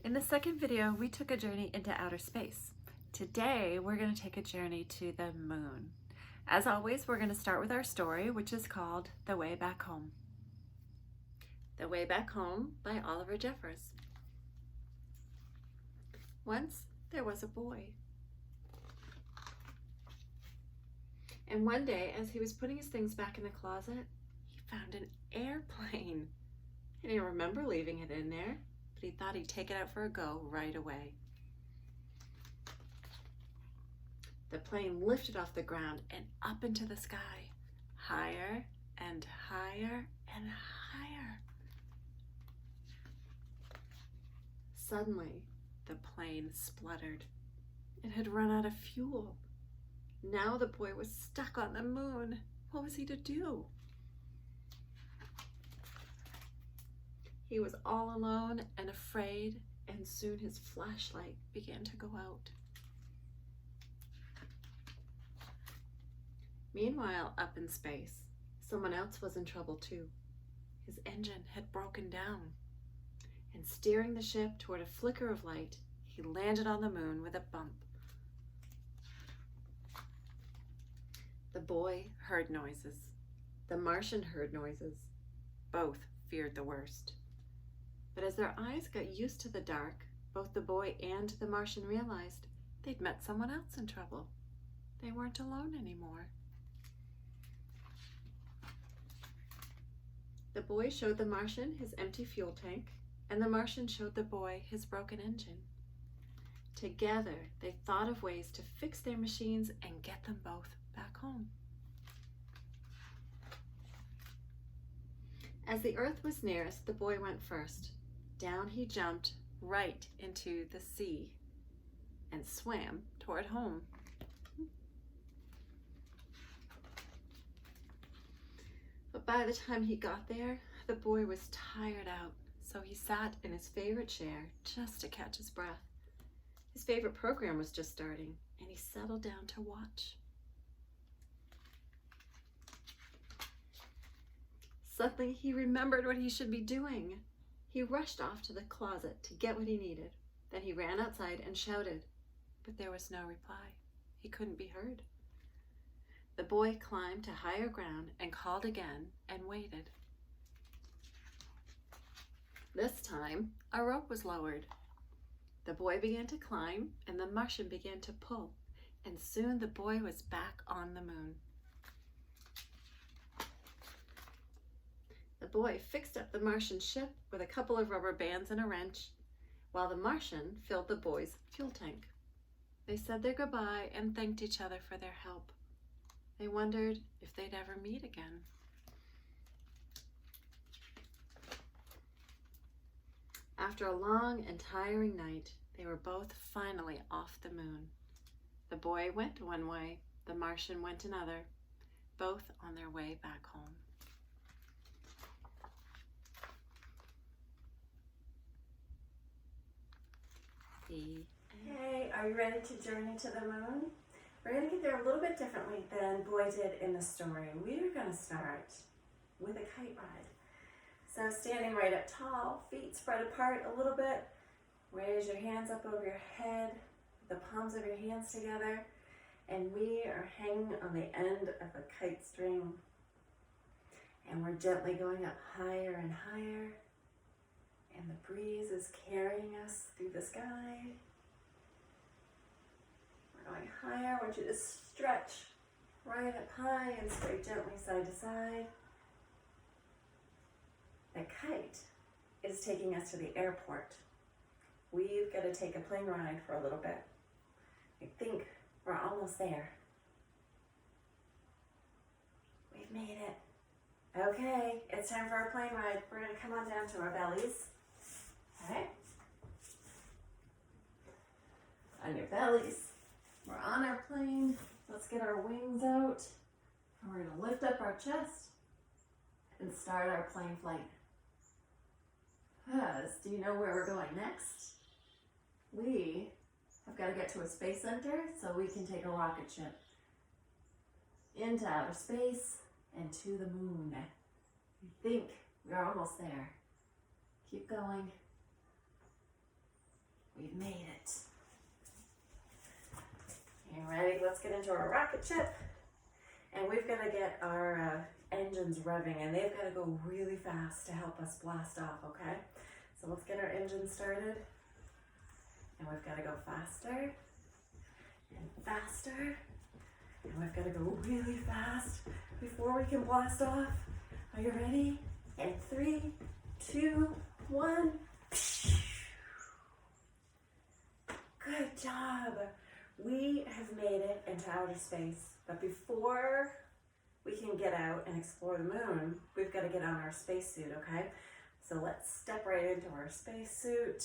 In the second video, we took a journey into outer space. Today, we're going to take a journey to the moon. As always, we're going to start with our story, which is called The Way Back Home. The Way Back Home by Oliver Jeffers. Once, there was a boy. And one day, as he was putting his things back in the closet, he found an airplane. He didn't remember leaving it in there, but he thought he'd take it out for a go right away. The plane lifted off the ground and up into the sky, higher and higher and higher. Suddenly, the plane spluttered. It had run out of fuel. Now the boy was stuck on the moon. What was he to do? He was all alone and afraid, and soon his flashlight began to go out. Meanwhile, up in space, someone else was in trouble too. His engine had broken down, and steering the ship toward a flicker of light, he landed on the moon with a bump. The boy heard noises. The Martian heard noises. Both feared the worst. But as their eyes got used to the dark, both the boy and the Martian realized they'd met someone else in trouble. They weren't alone anymore. The boy showed the Martian his empty fuel tank, and the Martian showed the boy his broken engine. Together, they thought of ways to fix their machines and get them both back home. As the Earth was nearest, the boy went first. Down he jumped right into the sea and swam toward home. But by the time he got there, the boy was tired out, so he sat in his favorite chair just to catch his breath. His favorite program was just starting, and he settled down to watch. Suddenly, he remembered what he should be doing. He rushed off to the closet to get what he needed. Then he ran outside and shouted, but there was no reply. He couldn't be heard. The boy climbed to higher ground and called again and waited. This time, a rope was lowered. The boy began to climb, and the Martian began to pull, and soon the boy was back on the moon. The boy fixed up the Martian ship with a couple of rubber bands and a wrench, while the Martian filled the boy's fuel tank. They said their goodbye and thanked each other for their help. They wondered if they'd ever meet again. After a long and tiring night, they were both finally off the moon. The boy went one way, the Martian went another, both on their way back home. Okay, are you ready to journey to the moon? We're going to get there a little bit differently than Boy did in the story. We're going to start with a kite ride. So standing right up tall, feet spread apart a little bit, raise your hands up over your head, the palms of your hands together, and we are hanging on the end of a kite string. And we're gently going up higher and higher, and the breeze is carrying us through the sky. We're going higher. I want you to stretch right up high and sway gently side to side. The kite is taking us to the airport. We've got to take a plane ride for a little bit. I think we're almost there. We've made it. Okay, it's time for our plane ride. We're going to come on down to our bellies. Okay. On your bellies. We're on our plane. Let's get our wings out. And we're going to lift up our chest and start our plane flight. Do you know where we're going next? We have got to get to a space center so we can take a rocket ship into outer space and to the moon. I think we're almost there. Keep going. We've made it. You ready? Let's get into our rocket ship. And we've got to get our engines revving, and they've got to go really fast to help us blast off, okay? So let's get our engine started. And we've got to go faster and faster. And we've got to go really fast before we can blast off. Are you ready? And 3, 2, 1. Good job. We have made it into outer space, but before we can get out and explore the moon, we've got to get on our spacesuit, okay? So let's step right into our spacesuit,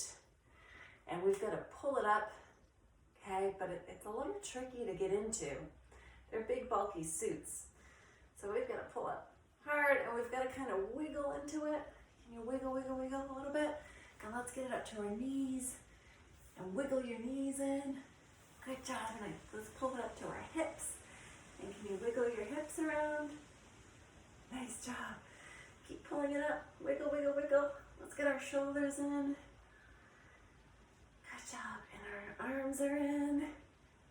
and we've got to pull it up, okay? But it's a little tricky to get into. They're big, bulky suits. So we've got to pull up hard, and we've got to kind of wiggle into it. Can you wiggle, wiggle, wiggle a little bit? And let's get it up to our knees, and wiggle your knees in. Good job. And let's pull it up to our hips. And can you wiggle your hips around? Nice job. Keep pulling it up. Wiggle, wiggle, wiggle. Let's get our shoulders in. Good job. And our arms are in.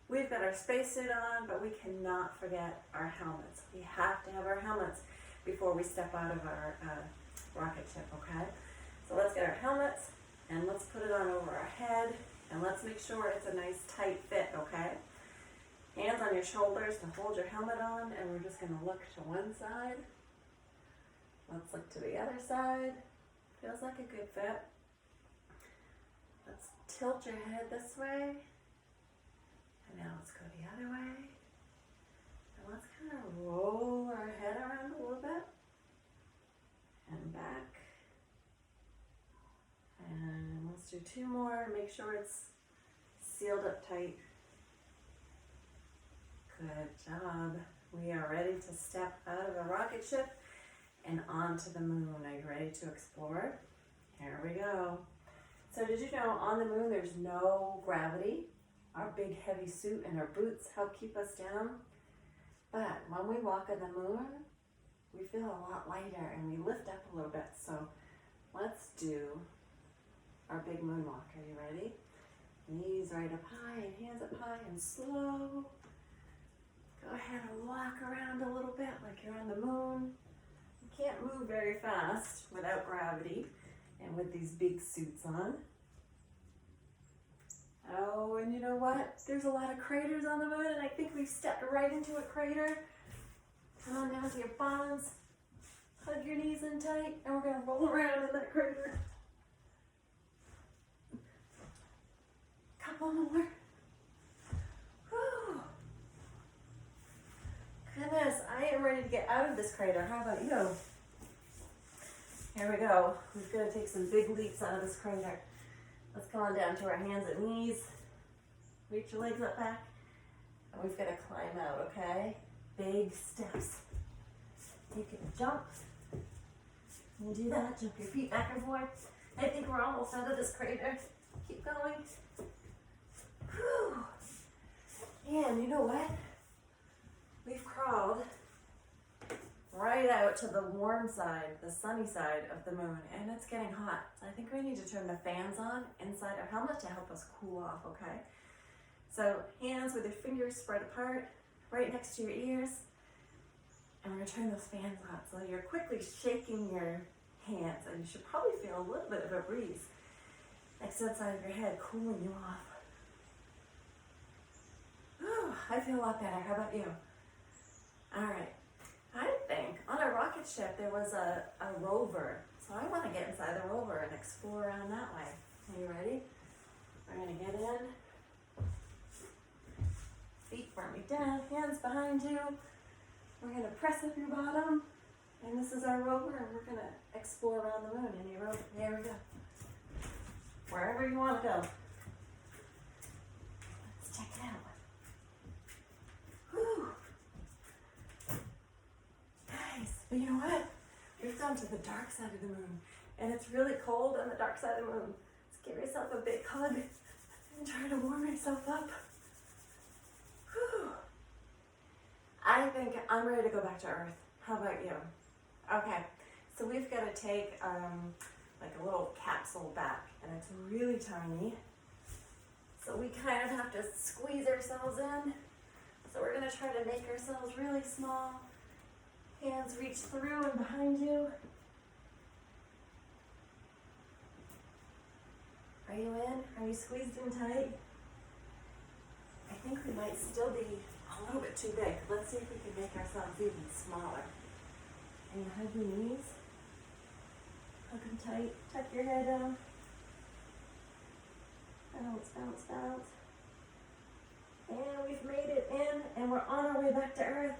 We've got our spacesuit on, but we cannot forget our helmets. We have to have our helmets before we step out of our rocket ship, okay? So let's get our helmets, and let's put it on over our head. And let's make sure it's a nice tight fit, okay? Hands on your shoulders to hold your helmet on, and we're just gonna look to one side. Let's look to the other side. Feels like a good fit. Let's tilt your head this way. And now let's go the other way. And let's kind of roll our head around a little bit. And back. And let's do 2 more. Make sure it's sealed up tight. Good job. We are ready to step out of the rocket ship and onto the moon. Are you ready to explore? Here we go. So did you know on the moon there's no gravity? Our big heavy suit and our boots help keep us down. But when we walk on the moon, we feel a lot lighter and we lift up a little bit. So let's do our big moonwalk. Are you ready? Knees right up high and hands up high and slow. Go ahead and walk around a little bit like you're on the moon. You can't move very fast without gravity and with these big suits on. Oh, and you know what? There's a lot of craters on the moon, and I think we've stepped right into a crater. Come on down to your bottoms. Hug your knees in tight, and we're going to roll around in that crater. Couple more. Whew. Goodness, I am ready to get out of this crater. How about you? Here we go. We're going to take some big leaps out of this crater. Let's come on down to our hands and knees. Reach your legs up back. And we've got to climb out, okay? Big steps. You can jump. You do that. Jump your feet back and forth. I think we're almost out of this crater. Keep going. Whew. And you know what? We've crawled right out to the warm side, the sunny side of the moon, and it's getting hot. So I think we need to turn the fans on inside our helmet to help us cool off, okay? So hands with your fingers spread apart, right next to your ears, and we're gonna turn those fans on. So you're quickly shaking your hands, and you should probably feel a little bit of a breeze next to the side of your head, cooling you off. Whew, I feel a lot better. How about you? All right. I think on a rocket ship there was a rover. So I want to get inside the rover and explore around that way. Are you ready? We're going to get in. Feet firmly down, hands behind you. We're going to press up your bottom. And this is our rover, and we're going to explore around the moon in your rover. There we go. Wherever you want to go. Let's check it out. Whew. Nice. But you know what? We've gone to the dark side of the moon, and it's really cold on the dark side of the moon. So give yourself a big hug and try to warm yourself up. Whew. I think I'm ready to go back to Earth. How about you? Okay, so we've got to take like a little capsule back, and it's really tiny. So we kind of have to squeeze ourselves in. So we're gonna try to make ourselves really small. Hands reach through and behind you. Are you in? Are you squeezed in tight? I think we might still be a little bit too big. Let's see if we can make ourselves even smaller. And you hug your knees. Hug them tight. Tuck your head down. Bounce, bounce, bounce. And we've made it in, and we're on our way back to Earth.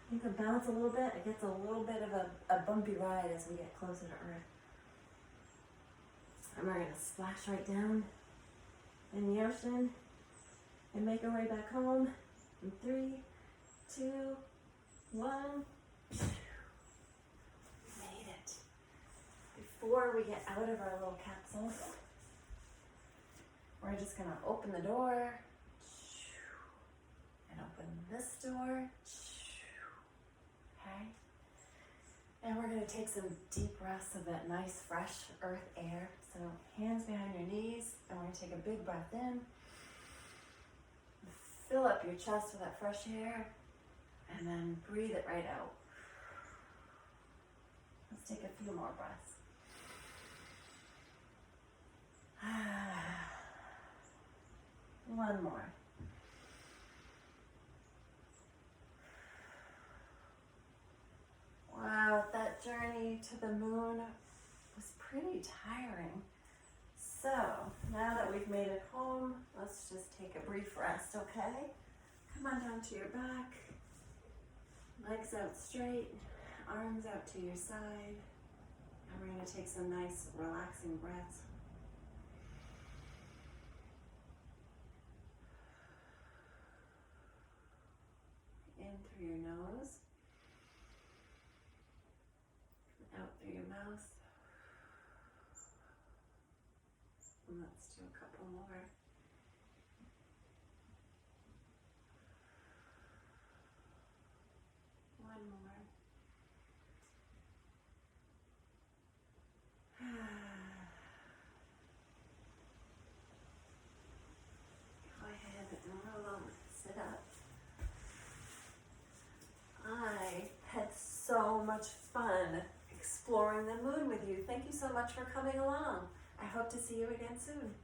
You can bounce a little bit. It gets a little bit of a bumpy ride as we get closer to Earth. And we're gonna splash right down in the ocean and make our way back home in 3, 2, 1. Made it. Before we get out of our little capsule, we're just gonna open the door and open this door. Okay? And we're gonna take some deep breaths of that nice, fresh earth air. So hands behind your knees, and we're gonna take a big breath in. Fill up your chest with that fresh air, and then breathe it right out. Let's take a few more breaths. One more. Wow, that journey to the moon was pretty tiring. So, now that we've made it home, let's just take a brief rest, okay? Come on down to your back. Legs out straight, arms out to your side. And we're going to take some nice, relaxing breaths. In through your nose. Out through your mouth. And let's do a couple more. One more. Go ahead and roll over. Sit up. I had so much fun exploring the moon with you. Thank you so much for coming along. I hope to see you again soon.